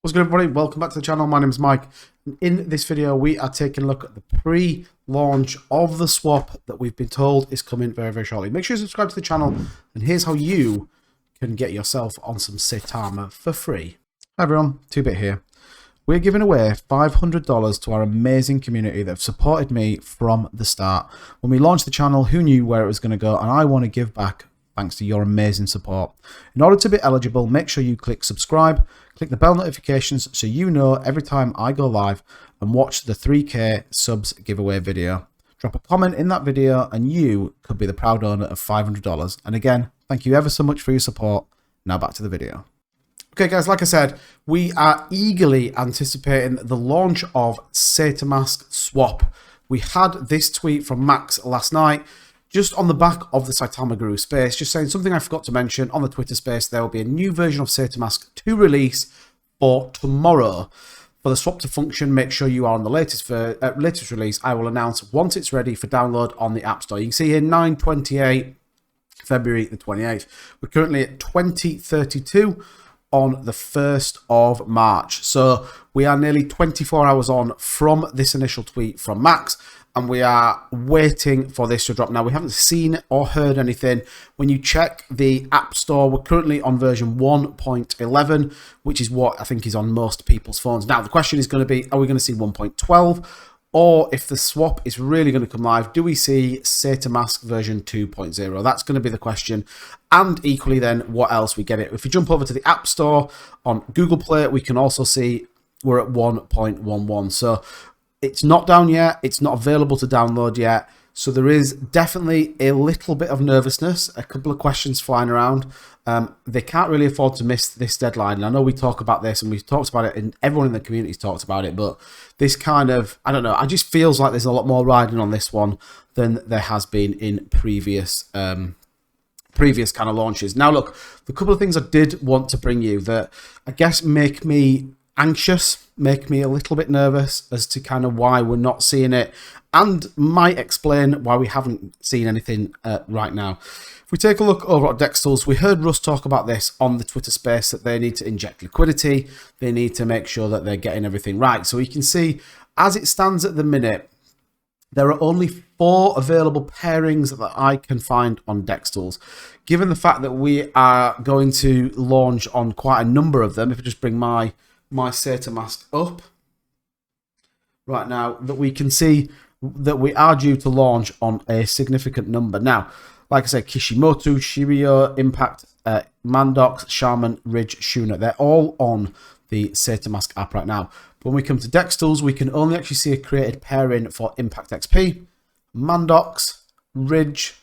What's good, everybody? Welcome back to the channel. My name is Mike. In this video, we are taking a look at the pre-launch of the swap that we've been told is coming very, very shortly. Make sure you subscribe to the channel, and here's how you can get yourself on some Saitama for free. Hi everyone, 2bit here. We're giving away $500 to our amazing community that have supported me from the start. When we launched the channel, who knew where it was going to go, and I want to give back thanks to your amazing support. In order to be eligible, make sure you click subscribe, click the bell notifications so you know every time I go live, and watch the 3K subs giveaway video. Drop a comment in that video and you could be the proud owner of $500. And again, thank you ever so much for your support. Now back to the video. Okay guys, like I said, we are eagerly anticipating the launch of Saitamask Swap. We had this tweet from Max last night, just on the back of the Saitama Guru space, just saying something I forgot to mention on the Twitter space. There will be a new version of Saitamask to release for tomorrow. For the swap to function, make sure you are on the latest release. I will announce once it's ready for download on the App Store. You can see here 9/28, February the 28th. We're currently at 2032 on the 1st of March. So we are nearly 24 hours on from this initial tweet from Max, and we are waiting for this to drop. Now, we haven't seen or heard anything. When you check the App Store, we're currently on version 1.11, which is what I think is on most people's phones. Now, the question is going to be, are we going to see 1.12? Or if the swap is really going to come live, do we see Saitamask version 2.0? That's going to be the question. And equally then, what else we get it? If we jump over to the App Store on Google Play, we can also see we're at 1.11. So it's not down yet. It's not available to download yet. So there is definitely a little bit of nervousness, a couple of questions flying around. They can't really afford to miss this deadline. And I know we talk about this and we've talked about it, and everyone in the community's talked about it, but this kind of, I don't know, it just feels like there's a lot more riding on this one than there has been in previous kind of launches. Now look, the couple of things I did want to bring you that I guess make me anxious, make me a little bit nervous as to kind of why we're not seeing it, and might explain why we haven't seen anything right now. If we take a look over at Dextools, we heard Russ talk about this on the Twitter space, that they need to inject liquidity, they need to make sure that they're getting everything right. So you can see, as it stands at the minute, there are only 4 available pairings that I can find on Dextools. Given the fact that we are going to launch on quite a number of them, if I just bring my Saitamask up right now, that we can see that we are due to launch on a significant number. Now, like I said, Kishimoto, Shiryo, Impact, Mandox, Shaman, Ridge, Shuna, they're all on the Saitamask app right now. But when we come to Dextools, we can only actually see a created pairing for Impact XP, Mandox, Ridge,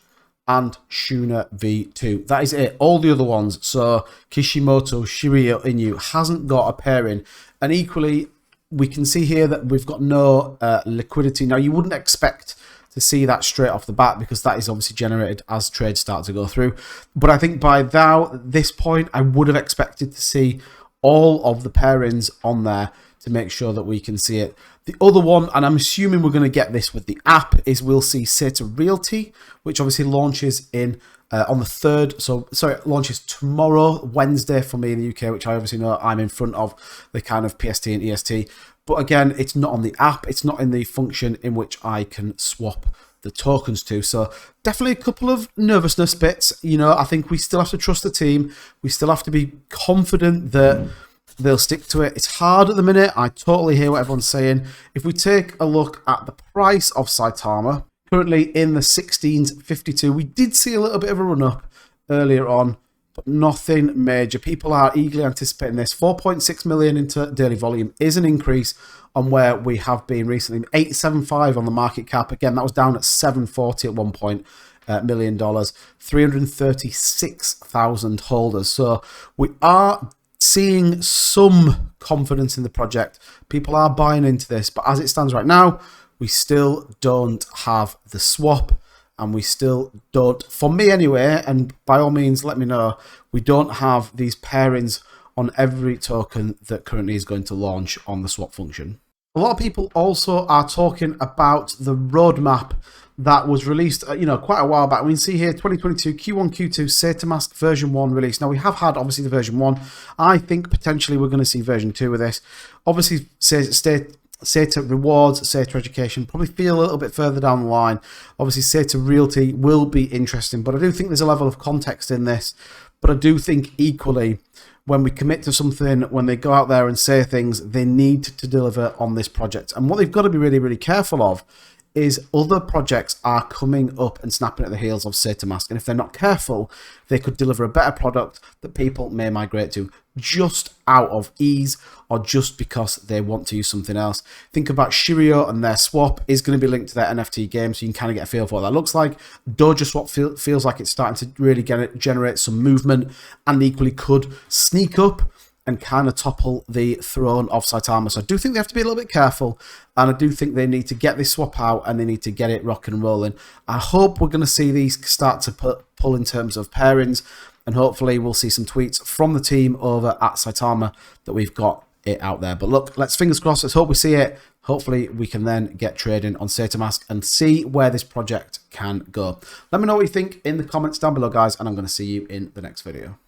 and Shuna V2. That is it. All the other ones, so Kishimoto, Shiryo, Inu, hasn't got a pairing. And equally, we can see here that we've got no liquidity. Now, you wouldn't expect to see that straight off the bat because that is obviously generated as trades start to go through. But I think by this point, I would have expected to see all of the pairings on there to make sure that we can see it. The other one, and I'm assuming we're going to get this with the app, is we'll see Saita Realty, which obviously launches in on the 3rd. So, sorry, it launches tomorrow, Wednesday for me in the UK, which I obviously know I'm in front of the kind of PST and EST. But again, it's not on the app. It's not in the function in which I can swap the tokens to. So definitely a couple of nervousness bits. You know, I think we still have to trust the team. We still have to be confident that they'll stick to it. It's hard at the minute. I totally hear what everyone's saying. If we take a look at the price of Saitama, currently in the 16.52, we did see a little bit of a run up earlier on, but nothing major. People are eagerly anticipating this. 4.6 million into daily volume is an increase on where we have been recently. 875 on the market cap. Again, that was down at 740 at one point. $1 million. 336,000 holders. So we are seeing some confidence in the project. People are buying into this, but as it stands right now, we still don't have the swap, and we still don't, for me anyway, and by all means let me know, we don't have these pairings on every token that currently is going to launch on the swap function. A lot of people also are talking about the roadmap that was released, quite a while back. We can see here 2022 Q1, Q2 Saitamask version 1 release. Now, we have had, obviously, the version 1. I think potentially we're going to see version 2 of this. Obviously, Saita Rewards, Saita Education probably feel a little bit further down the line. Obviously, Saita Realty will be interesting, but I do think there's a level of context in this. But I do think equally, when we commit to something, when they go out there and say things, they need to deliver on this project. And what they've got to be really, really careful of is other projects are coming up and snapping at the heels of Saitamask. And if they're not careful, they could deliver a better product that people may migrate to just out of ease or just because they want to use something else. Think about Shirio, and their swap is going to be linked to their NFT game, so you can kind of get a feel for what that looks like. Doja Swap feels like it's starting to really generate some movement, and equally could sneak up and kind of topple the throne of Saitama. So I do think they have to be a little bit careful, and I do think they need to get this swap out and they need to get it rocking and rolling. I hope we're going to see these start to pull in terms of pairings, and hopefully we'll see some tweets from the team over at Saitama that we've got it out there. But look, let's fingers crossed, let's hope we see it. Hopefully we can then get trading on Saitamask and see where this project can go. Let me know what you think in the comments down below, guys, and I'm going to see you in the next video.